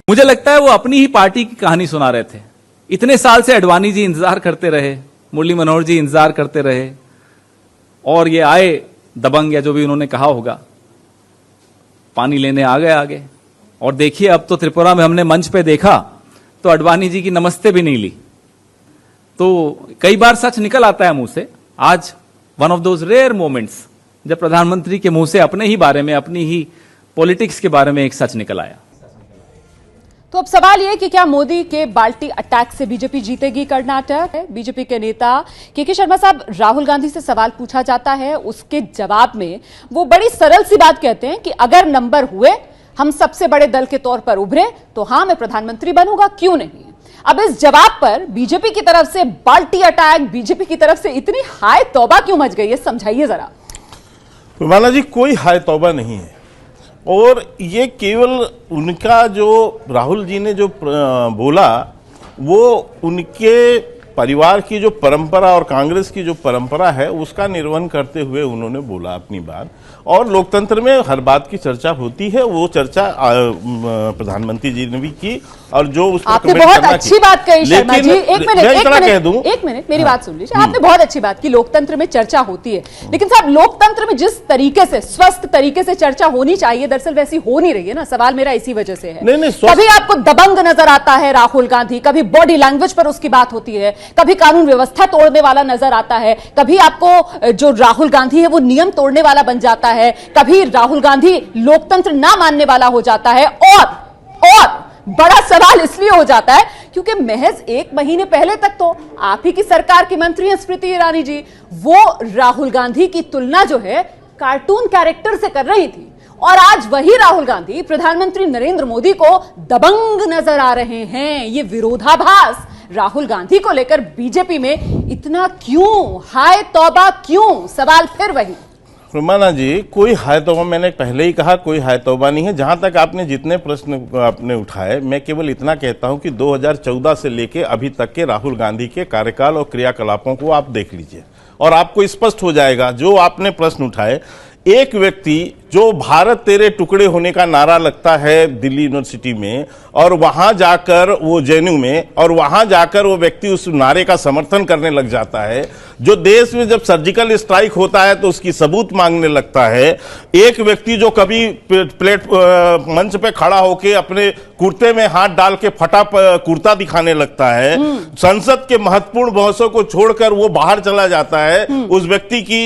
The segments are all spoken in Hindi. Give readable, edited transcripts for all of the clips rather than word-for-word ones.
मुझे लगता है वो अपनी ही पार्टी की कहानी सुना रहे थे। इतने साल से अडवाणी जी इंतजार करते रहे, मुरली मनोहर जी इंतजार करते रहे, और ये आए दबंग या जो भी उन्होंने कहा होगा, पानी लेने आ गए आगे। और देखिए अब तो त्रिपुरा में हमने मंच पे देखा तो अडवाणी जी की नमस्ते भी नहीं ली। तो कई बार सच निकल आता है मुंह से। आज one of those rare moments जब प्रधानमंत्री के मुंह से अपने ही बारे में, अपनी ही पॉलिटिक्स के बारे में एक सच निकल आया। तो अब सवाल यह कि क्या मोदी के बाल्टी अटैक से बीजेपी जीतेगी कर्नाटक? बीजेपी के नेता के शर्मा साहब, राहुल गांधी से सवाल पूछा जाता है, उसके जवाब में वो बड़ी सरल सी बात कहते हैं कि अगर नंबर हुए, हम सबसे बड़े दल के तौर पर उभरे तो हाँ मैं प्रधानमंत्री बनूंगा, क्यों नहीं। अब इस जवाब पर बीजेपी की तरफ से बाल्टी अटैक, बीजेपी की तरफ से इतनी हाय तौबा क्यों मच गई है, समझाइए जरा। रुमाना जी, कोई हाय तौबा नहीं है, और ये केवल उनका जो राहुल जी ने जो बोला वो उनके परिवार की जो परंपरा और कांग्रेस की जो परंपरा है उसका निर्वहन करते हुए उन्होंने बोला अपनी बात। और लोकतंत्र में हर बात की चर्चा होती है, वो चर्चा प्रधानमंत्री जी ने भी की, और जो उस पर आपने बहुत अच्छी बात कही शर्मा जी। एक मिनट मेरी बात सुन लीजिए। आपने बहुत अच्छी बात की, लोकतंत्र में चर्चा होती है, लेकिन साहब लोकतंत्र में जिस तरीके से, स्वस्थ तरीके से चर्चा होनी चाहिए, दरअसल वैसी हो नहीं रही है ना। सवाल मेरा इसी वजह से है। कभी आपको दबंग नजर आता है राहुल गांधी, कभी बॉडी लैंग्वेज पर उसकी बात होती है, कभी कानून व्यवस्था तोड़ने वाला नजर आता है, कभी आपको जो राहुल गांधी है वो नियम तोड़ने वाला बन जाता है, कभी राहुल गांधी लोकतंत्र ना मानने वाला हो जाता है। और बड़ा सवाल इसलिए हो जाता है क्योंकि महज एक महीने पहले तक तो आप ही की सरकार की मंत्री हैं स्मृति ईरानी जी, वो राहुल गांधी की तुलना जो है कार्टून कैरेक्टर से कर रही थी, और आज वही राहुल गांधी प्रधानमंत्री नरेंद्र मोदी को दबंग नजर आ रहे हैं। ये विरोधाभास राहुल गांधी को लेकर बीजेपी में इतना क्यों, हाय तौबा क्यों? सवाल फिर वही। रुमाना जी, कोई हाय तौबा, मैंने पहले ही कहा कोई हाय तौबा नहीं है। जहां तक आपने जितने प्रश्न आपने उठाए, मैं केवल इतना कहता हूं कि 2014 से लेके अभी तक के राहुल गांधी के कार्यकाल और क्रियाकलापों को आप देख लीजिए और आपको स्पष्ट हो जाएगा। जो आपने प्रश्न उठाए, एक व्यक्ति जो भारत तेरे टुकड़े होने का नारा लगता है दिल्ली यूनिवर्सिटी में, और वहां जाकर वो जेएनयू में, और वहां जाकर वो व्यक्ति उस नारे का समर्थन करने लग जाता है, जो देश में जब सर्जिकल स्ट्राइक होता है तो उसकी सबूत मांगने लगता है, एक व्यक्ति जो कभी मंच पे खड़ा होकर अपने कुर्ते में हाथ डाल के फटा कुर्ता दिखाने लगता है, संसद के महत्वपूर्ण बहसों को छोड़कर वो बाहर चला जाता है, उस व्यक्ति की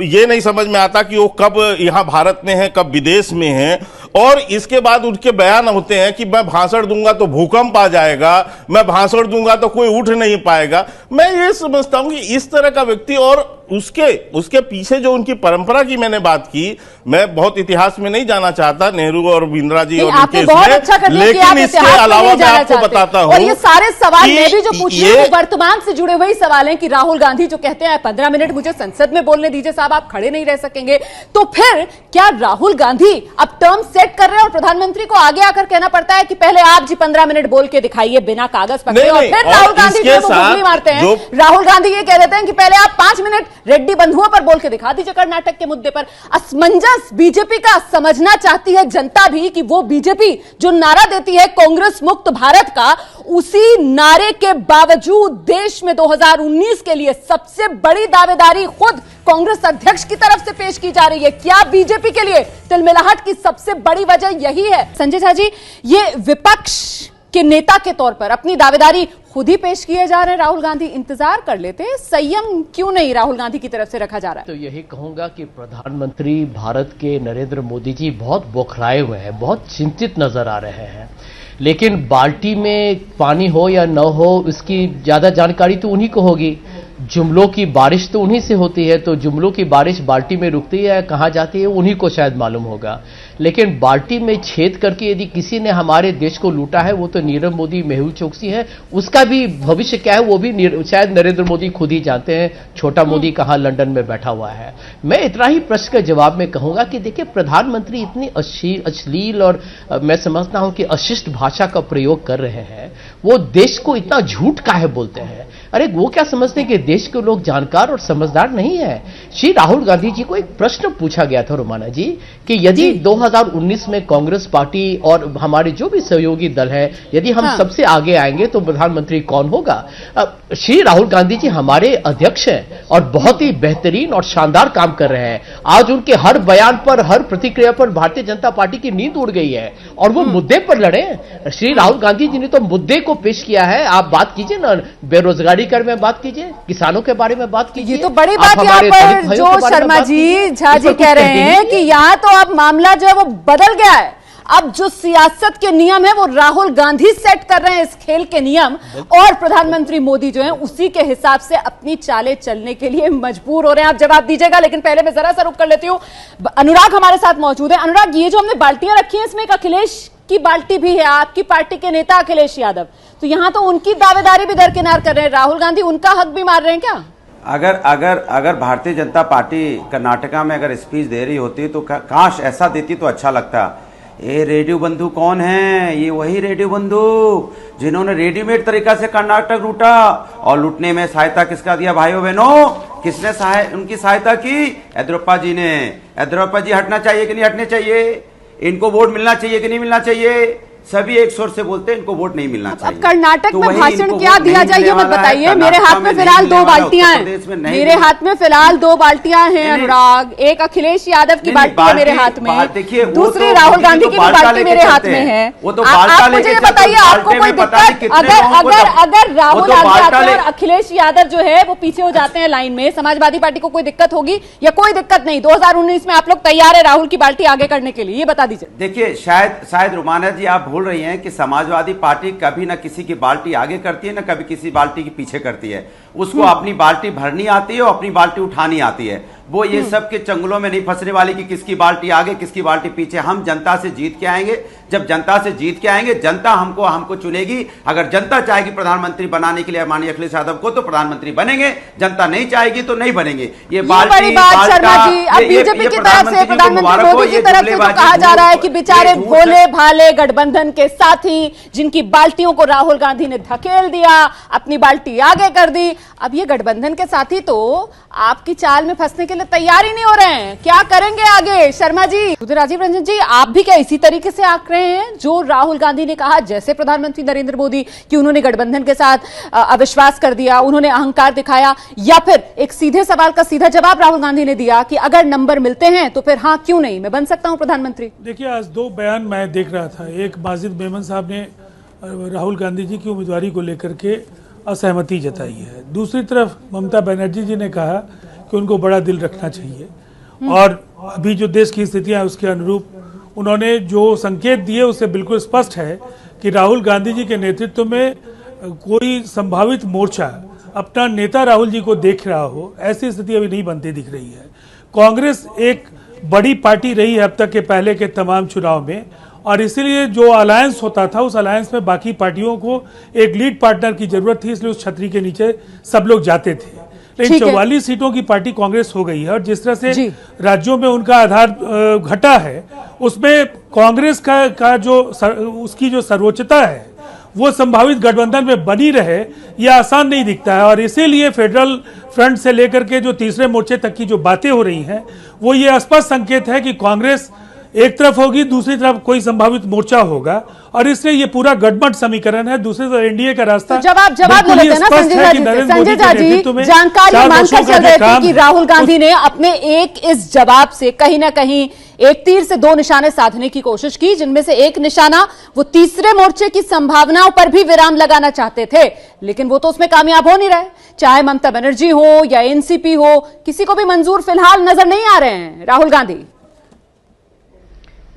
ये नहीं समझ में आता कि वो कब यहां भारत में है, कब विदेश में है। और इसके बाद उनके बयान होते हैं कि मैं भाषण दूंगा तो भूकंप आ जाएगा, मैं भाषण दूंगा तो कोई उठ नहीं पाएगा। मैं ये समझता हूं कि इस तरह का व्यक्ति, और उसके पीछे जो उनकी परंपरा की मैंने बात की, मैं बहुत इतिहास में नहीं जाना चाहता, नेहरू और बिंद्रा जी और उनके इसमें, लेकिन इसके अलावा मैं आपको बताता हूं, और ये सारे सवाल मैं भी जो पूछ रही हूं वर्तमान से जुड़े हुए सवाल हैं कि राहुल गांधी जो कहते हैं 15 मिनट मुझे संसद में बोलने दीजिए साहब, आप खड़े नहीं रह सकेंगे, तो फिर क्या राहुल गांधी अब टर्म सेट कर रहे हैं और प्रधानमंत्री को आगे आकर कहना पड़ता है कि पहले आप जी 15 मिनट बोल के दिखाइए बिना कागज पकड़े, और फिर राहुल गांधी जो गुगली मारते हैं, राहुल गांधी ये कह देते हैं कि पहले आप 5 मिनट रेड्डी बंधुओं पर बोल के दिखा दीजिए कर्नाटक के मुद्दे पर। असमंजस बीजेपी का समझना चाहती है जनता भी कि वो बीजेपी जो नारा देती है कांग्रेस मुक्त भारत का, उसी नारे के बावजूद देश में 2019 के लिए सबसे बड़ी दावेदारी खुद कांग्रेस अध्यक्ष की तरफ से पेश की जा रही है। क्या बीजेपी के लिए तिलमिलाहट की सबसे बड़ी वजह यही है? संजय झा जी, ये विपक्ष के नेता के तौर पर अपनी दावेदारी खुद ही पेश किए जा रहे हैं, राहुल गांधी इंतजार कर लेते हैं, संयम क्यों नहीं राहुल गांधी की तरफ से रखा जा रहा है? तो यही कहूंगा कि प्रधानमंत्री भारत के नरेंद्र मोदी जी बहुत बौखलाए हुए हैं, बहुत चिंतित नजर आ रहे हैं, लेकिन बाल्टी में पानी हो या न हो उसकी ज्यादा जानकारी तो उन्हीं को होगी। जुमलों की बारिश तो उन्हीं से होती है, तो जुमलों की बारिश बाल्टी में रुकती है या कहां जाती है उन्हीं को शायद मालूम होगा। लेकिन बाल्टी में छेद करके यदि किसी ने हमारे देश को लूटा है वो तो नीरव मोदी, मेहुल चोकसी है, उसका भी भविष्य क्या है वो भी शायद नरेंद्र मोदी खुद ही जानते हैं। छोटा मोदी कहां लंदन में बैठा हुआ है। मैं इतना ही प्रश्न के जवाब में कहूंगा कि देखिए, प्रधानमंत्री इतनी अश्लील और मैं समझता हूं कि अशिष्ट भाषा का प्रयोग कर रहे हैं, वो देश को इतना झूठ काहे बोलते हैं। अरे वो क्या समझते हैं कि देश के लोग जानकार और समझदार नहीं है? श्री राहुल गांधी जी को एक प्रश्न पूछा गया था रोमाना जी कि यदि 2019 में कांग्रेस पार्टी और हमारे जो भी सहयोगी दल है, यदि हम सबसे आगे आएंगे तो प्रधानमंत्री कौन होगा? श्री राहुल गांधी जी हमारे अध्यक्ष हैं और बहुत ही बेहतरीन और शानदार काम कर रहे हैं। आज उनके हर बयान पर, हर प्रतिक्रिया पर भारतीय जनता पार्टी की नींद उड़ गई है और वो मुद्दे पर लड़े। श्री राहुल गांधी जी ने तो मुद्दे को पेश किया है। आप बात कीजिए ना, बेरोजगारी कर में बात कीजिए, किसानों के बारे में बात कीजिए। ये तो बड़ी बात यहाँ पर जो शर्मा जी झा जी कह रहे हैं कि यहाँ तो अब मामला जो है वो बदल गया है। अब जो सियासत के नियम है वो राहुल गांधी सेट कर रहे हैं, इस खेल के नियम, और प्रधानमंत्री मोदी जो हैं उसी के हिसाब से अपनी चालें चलने के लिए मजबूर हो रहे हैं। आप जवाब दीजिएगा, लेकिन पहले मैं जरा सा रुक कर लेती हूं। अनुराग हमारे साथ मौजूद है। अनुराग, ये जो हमने बाल्टियां रखी हैं इसमें एक अखिलेश की बाल्टी भी है, आपकी पार्टी के नेता अखिलेश यादव, तो यहां तो उनकी दावेदारी भी दरकिनार कर रहे हैं। राहुल गांधी उनका हक भी मार रहे हैं क्या? अगर भारतीय जनता पार्टी कर्नाटका में अगर स्पीच दे रही होती तो काश ऐसा देती तो अच्छा लगता। ये रेडियो बंधु कौन है? ये वही रेडियो बंधु जिन्होंने रेडीमेड तरीका से कर्नाटक लूटा, और लूटने में सहायता किसका दिया भाइयों बहनों? किसने उनकी सहायता की? येदियुरप्पा जी ने। येदियुरप्पा जी हटना चाहिए कि नहीं हटने चाहिए? इनको वोट मिलना चाहिए कि नहीं मिलना चाहिए? सभी एक स्वर से बोलते हैं इनको वोट नहीं मिलना चाहिए। अब कर्नाटक में भाषण क्या दिया जाए ये मत बताइए। मेरे हाथ में फिलहाल 2 बाल्टियां हैं, मेरे हाथ में फिलहाल 2 बाल्टियां हैं अनुराग। एक अखिलेश यादव की बाल्टी है मेरे हाथ में, दूसरी राहुल गांधी की भी बाल्टी मेरे हाथ में है। आप मुझे ये बताइए, आपको कोई दिक्कत अगर राहुल आगे आते हैं और अखिलेश यादव जो है वो पीछे हो जाते हैं लाइन में, समाजवादी पार्टी को कोई दिक्कत होगी या कोई दिक्कत नहीं? 2019 में आप लोग तैयार है राहुल की बाल्टी आगे करने के लिए? ये बता दीजिए। देखिए, शायद रोमाना जी आप भूल रही हैं कि समाजवादी पार्टी कभी ना किसी की बाल्टी आगे करती है ना कभी किसी बाल्टी के पीछे करती है। उसको अपनी बाल्टी भरनी आती है और अपनी बाल्टी उठानी आती है। वो ये सब के चंगुलों में नहीं फंसने वाली कि किसकी बाल्टी आगे किसकी बाल्टी पीछे। हम जनता से जीत के आएंगे। जब जनता से जीत के आएंगे, जनता हमको चुनेगी। अगर जनता चाहेगी प्रधानमंत्री बनाने के लिए माननीय अखिलेश यादव को तो प्रधानमंत्री बनेंगे, जनता नहीं चाहेगी तो नहीं बनेंगे। ये बड़ी बात शर्मा जी। अब बीजेपी की तरफ से, प्रधानमंत्री मोदी की तरफ से तो कहा जा रहा है कि बेचारे भोले भाले गठबंधन के साथी जिनकी बाल्टियों को राहुल गांधी ने धकेल दिया, अपनी बाल्टी आगे कर दी। अब ये गठबंधन के साथी तो आपकी चाल में फंसने के लिए तैयार ही नहीं हो रहे हैं। क्या करेंगे आगे शर्मा जी? राजीव रंजन जी, आप भी क्या इसी तरीके से आंक रहे हैं जो राहुल गांधी ने कहा, जैसे प्रधानमंत्री नरेंद्र मोदी कि उन्होंने गठबंधन के साथ अविश्वास कर दिया, उन्होंने अहंकार दिखाया, या फिर एक सीधे सवाल का सीधा जवाब राहुल गांधी ने दिया कि अगर नंबर मिलते हैं तो फिर हाँ क्यों नहीं, मैं बन सकता हूं प्रधानमंत्री? देखिए, आज 2 बयान मैं देख रहा था। एक माजिद मेमन साहब ने राहुल गांधी जी की उम्मीदवारी को लेकर के असहमति जताई है। दूसरी तरफ ममता बनर्जी जी ने कहा कि उनको बड़ा दिल रखना चाहिए, और अभी जो देश की स्थितियां उसके अनुरूप उन्होंने जो संकेत दिए उससे बिल्कुल स्पष्ट है कि राहुल गांधी जी के नेतृत्व में कोई संभावित मोर्चा अपना नेता राहुल जी को देख रहा हो, ऐसी स्थिति अभी नहीं बनती दिख रही है। कांग्रेस एक बड़ी पार्टी रही है अब तक के पहले के तमाम चुनाव में, और इसीलिए जो अलायंस होता था उस अलायंस में बाकी पार्टियों को एक लीड पार्टनर की जरूरत थी, इसलिए उस छतरी के नीचे सब लोग जाते थे। लेकिन 44 सीटों की पार्टी कांग्रेस हो गई है, और जिस तरह से राज्यों में उनका आधार घटा है, उसमें कांग्रेस का जो उसकी जो सर्वोच्चता है वो संभावित गठबंधन में बनी रहे, यह आसान नहीं दिखता है। और इसीलिए फेडरल फ्रंट से लेकर के जो तीसरे मोर्चे तक की जो बातें हो रही हैं वो ये स्पष्ट संकेत है कि कांग्रेस एक तरफ होगी, दूसरी तरफ कोई संभावित मोर्चा होगा, और इसलिए ये पूरा गठबंधन समीकरण है। दूसरी तरफ एनडीए का रास्ता तो जवाब ले लेते हैं ना संजय जी। जानकारी मानकर चल रहे थे कि राहुल गांधी ने अपने इस जवाब से कहीं ना कहीं एक तीर से 2 निशाने साधने की कोशिश की, जिनमें से एक निशाना वो तीसरे मोर्चे की संभावनाओं पर भी विराम लगाना चाहते थे, लेकिन वो तो उसमें कामयाब हो नहीं रहे। चाहे ममता बनर्जी हो या एनसीपी हो, किसी को भी मंजूर फिलहाल नजर नहीं आ रहे हैं राहुल गांधी।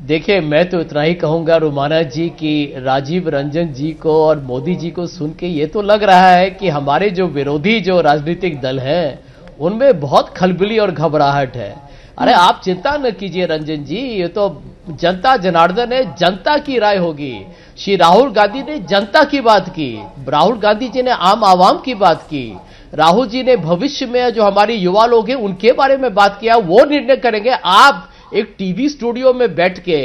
देखिए, मैं तो इतना ही कहूंगा रोमाना जी कि राजीव रंजन जी को और मोदी जी को सुन के ये तो लग रहा है कि हमारे जो विरोधी जो राजनीतिक दल हैं उनमें बहुत खलबली और घबराहट है। अरे आप चिंता न कीजिए रंजन जी, ये तो जनता जनार्दन है, जनता की राय होगी। श्री राहुल गांधी ने जनता की बात की, राहुल गांधी जी ने आम आवाम की बात की, राहुल जी ने भविष्य में जो हमारे युवा लोग हैं उनके बारे में बात किया, वो निर्णय करेंगे। आप एक टीवी स्टूडियो में बैठ के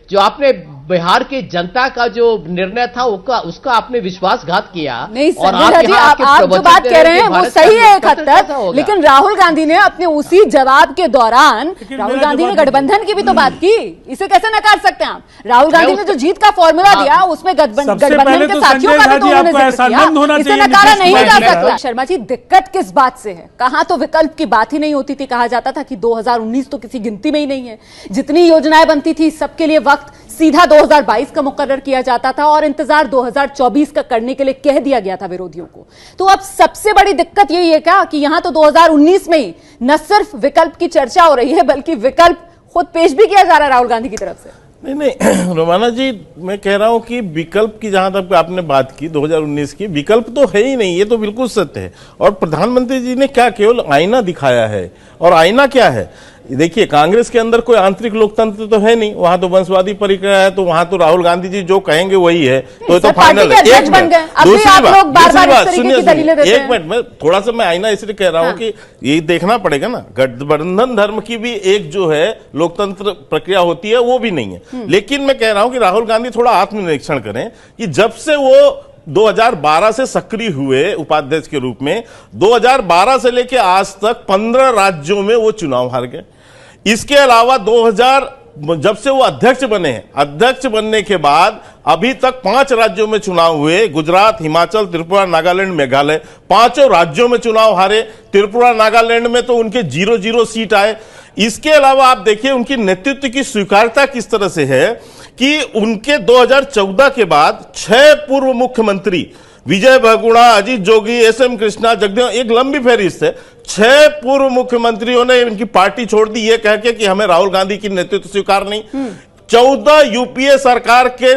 जो आपने बिहार के जनता का जो निर्णय था उसका आपने विश्वासघात किया। नहीं और संजय जी, आप जो बात कह रहे हैं वो सही है एक हद तक, लेकिन राहुल गांधी ने अपने उसी जवाब के दौरान राहुल गांधी ने गठबंधन की भी तो बात की, इसे कैसे नकार सकते हैं आप? राहुल गांधी ने जो जीत का फॉर्मूला दिया उसमें गठबंधन के साथियों का भी तो उन्होंने जिक्र किया, इसे नकारा नहीं जा सकता। शर्मा जी, दिक्कत किस बात से है? कहां तो विकल्प की बात ही नहीं होती थी, कहा जाता था कि 2019 तो किसी गिनती में ही नहीं है, जितनी योजनाएं बनती थी सबके लिए वक्त सीधा 2022 का मुकर्रर किया जाता था और इंतजार 2024 का करने के लिए कह दिया गया था विरोधियों को। तो अब सबसे बड़ी दिक्कत यही है क्या कि यहां तो 2019 में ही न सिर्फ विकल्प की चर्चा हो रही है बल्कि विकल्प खुद पेश भी किया जा रहा है राहुल गांधी की तरफ से। नहीं रोमाना जी, मैं कह रहा हूं कि विकल्प की जहां तक आपने बात की 2019 की, विकल्प तो है ही नहीं, ये तो बिल्कुल सत्य है। और प्रधानमंत्री जी ने क्या केवल आईना दिखाया है, और आईना क्या है? देखिए, कांग्रेस के अंदर कोई आंतरिक लोकतंत्र तो है नहीं, वहां तो वंशवादी प्रक्रिया है, तो वहां तो राहुल गांधी जी जो कहेंगे वही है, तो फाइनल है। एक मिनट में थोड़ा सा मैं आईना इसलिए कह रहा हूं कि ये देखना पड़ेगा ना, गठबंधन धर्म की भी एक जो है लोकतंत्र प्रक्रिया होती है, वो भी नहीं है। लेकिन मैं कह रहा हूं कि राहुल गांधी थोड़ा आत्मनिरीक्षण करें कि जब से वो 2012 से सक्रिय हुए उपाध्यक्ष के रूप में, 2012 से लेकर आज तक 15 राज्यों में वो चुनाव हार गए। इसके अलावा 2000 जब से वो अध्यक्ष बने हैं, अध्यक्ष बनने के बाद अभी तक 5 राज्यों में चुनाव हुए, गुजरात, हिमाचल, त्रिपुरा, नागालैंड, मेघालय, 5 राज्यों में चुनाव हारे। त्रिपुरा, नागालैंड में तो उनके 0-0 सीट आए। इसके अलावा आप देखिए उनकी नेतृत्व की स्वीकार्यता किस तरह से है कि उनके 2014 के बाद 6 पूर्व मुख्यमंत्री, विजय बहुगुणा, अजीत जोगी, एसएम कृष्णा, जगदेव, एक लंबी फहरिस्त है, 6 पूर्व मुख्यमंत्रियों ने इनकी पार्टी छोड़ दी ये कह के कि हमें राहुल गांधी की नेतृत्व स्वीकार नहीं। 14 यूपीए सरकार के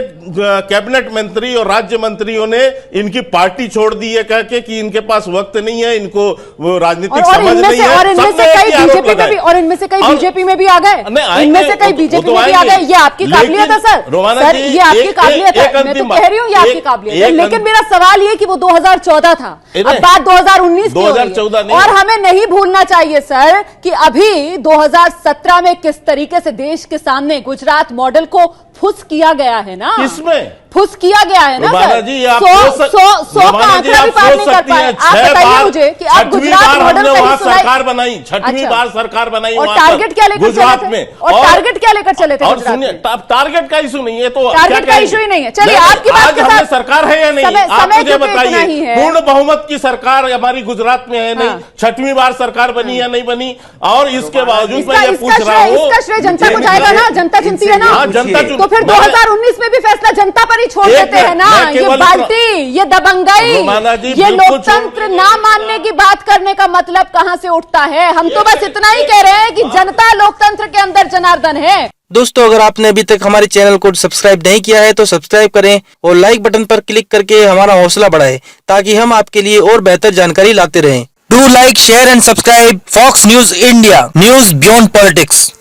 कैबिनेट मंत्री और राज्य मंत्रियों ने इनकी पार्टी छोड़ दी है कह के कि इनके पास वक्त नहीं है, इनको वो राजनीतिक समझ नहीं है। और इनमें से कई बीजेपी में भी, और इनमें से कई बीजेपी में भी आ गए, इनमें से कई बीजेपी में भी आ गए। ये आपकी काबिलियत है सर, सर ये आपकी काबिलियत है, मैं तो कह रही हूँ ये आपकी काबिलियत है। लेकिन मेरा सवाल ये कि वो 2014 था, अब बात 2019 की हो रही है। और हमें नहीं भूलना चाहिए सर कि अभी 2017 में किस तरीके से देश के सामने गुजरात मॉडल को फुस किया गया है ना, किसमें फुस किया गया है ना सर। जी, आप 100 का आंकड़ा भी पार नहीं कर पाए। आप बताइए मुझे कि आप गुजरात मॉडल वहां सरकार बनाई, 6वीं बार सरकार बनाई, और टारगेट क्या लेकर गुजरात चले थे? में, और टारगेट क्या लेकर चले थे? और सुनिए, टारगेट का इशू नहीं है, तो टारगेट का इशू ही नहीं है। चलिए आपकी बात के साथ सरकार है या नहीं, आप मुझे बताइए। पूर्ण बहुमत की सरकार हमारी गुजरात में है नहीं, 6वीं बार सरकार बनी या नहीं बनी। और इसके बावजूद मैं ये पूछ रहा हूँ, इसका श्रेय जनता को जाएगा ना, जनता चुनती है ना, जनता। तो फिर 2019 में भी फैसला जनता पर ही छोड़ देते हैं ना। ये बाल्टी, ये दबंगई, ये लोकतंत्र ना मानने की बात करने का मतलब कहां से उठता है? हम तो बस इतना ही कह रहे हैं कि जनता लोकतंत्र के अंदर जनार्दन है। दोस्तों, अगर आपने अभी तक हमारे चैनल को सब्सक्राइब नहीं किया है तो सब्सक्राइब करें और लाइक बटन पर क्लिक करके हमारा हौसला बढ़ाएं ताकि हम आपके लिए और बेहतर जानकारी लाते रहें। Do like, share and subscribe Fox News India, news beyond politics.